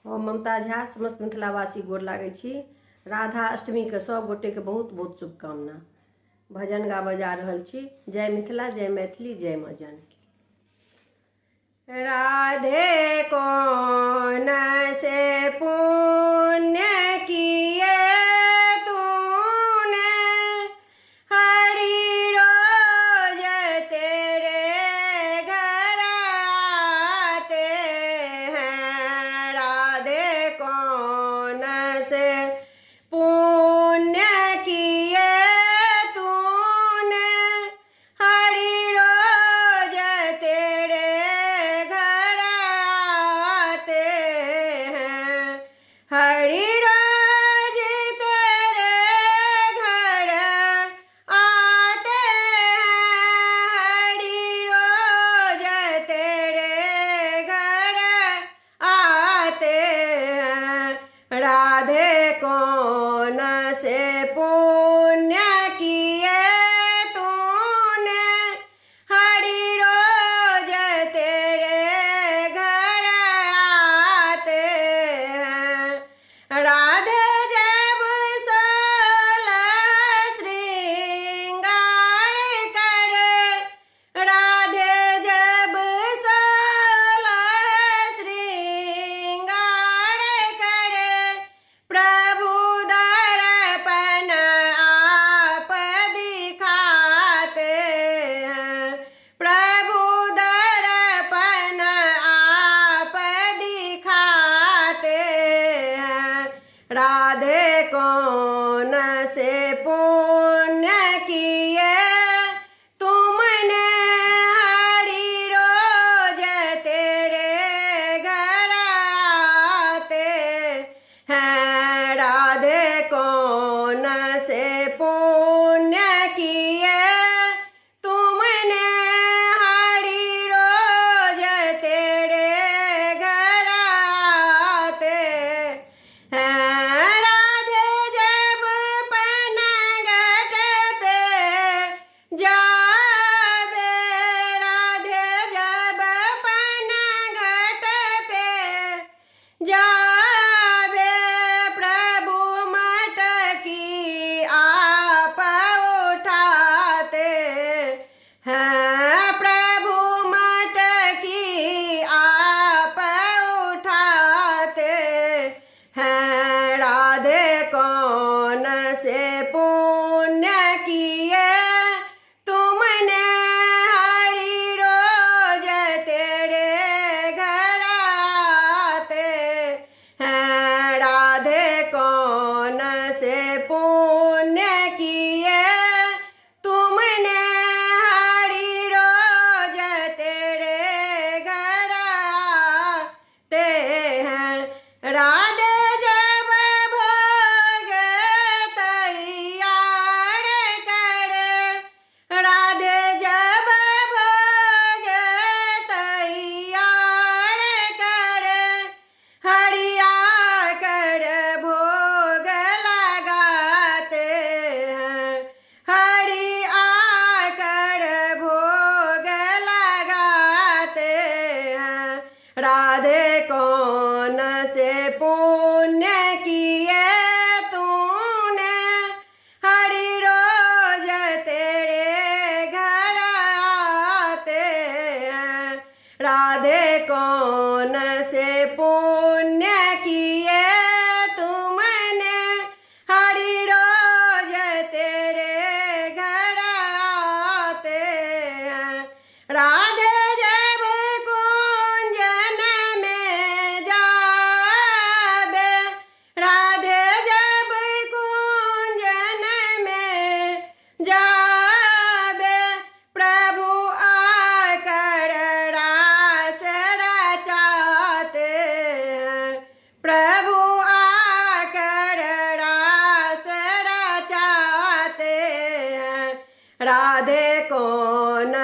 हम ममता झा समस्त मिथिलावासी गोर लागै छी। राधा अष्टमी के सब गोटे के बहुत बहुत शुभकामना। भजन गाबऽ जा रहल छी। जय मिथिला, जय मैथिली, जय माँ जानकी। राधे कौन से पुण्य किए तूने, हरि रोज तेरे घर आते हैं। राधे कौन से पुण्य किए तूने, हरि रोज तेरे घर आते हैं। हरि रोज तेरे घर आते हैं। हरि रोज तेरे घर आते हैं। राधे कौन से पुण्य किए तूने, हरि रोज तेरे घर आते हैं। राधे जब सोलह श्रृंगार करे, राधे जब सोलह श्रृंगार करे, प्रभु दर्पण आप दिखाते हैं। प्रभु दर्पण आप दिखाते हैं। राधे कौन से पुण्य किए तुमने, हरि रोज तेरे घर आते हैं। राधे कौन से पुण्य किए तुमने, हरि रोज तेरे घर आते हैं। राधे जब पनघट पे जावे, राधे जब पनघट पे जावे, प्रभु मटकी आप उठाते हैं। प्रभु मटकी आप उठाते हैं। राधे कौन से पुण्य किए तुमने, हरि रोज तेरे घर आते हैं। राधे कौन से पुण्य किए तुमने, हरि रोज तेरे घर आते हैं। राधे जब भोग तैयार करे, राधे जब भोग तैयार करे, हरिया कर भोग लगाते हैं। हरि आकर भोग लगाते हैं। राधे कौन से पुण्य किए तूने, हरि रोज तेरे घर आते हैं। राधे कौन से पुण्य किए तुमने, हरि रोज तेरे घर आते हैं। राधे जब कुंजन में जावे, राधे जब कुंजन में जावे, प्रभु आकर रास रचाते हैं। प्रभु आकर रास रचाते हैं। राधे कौन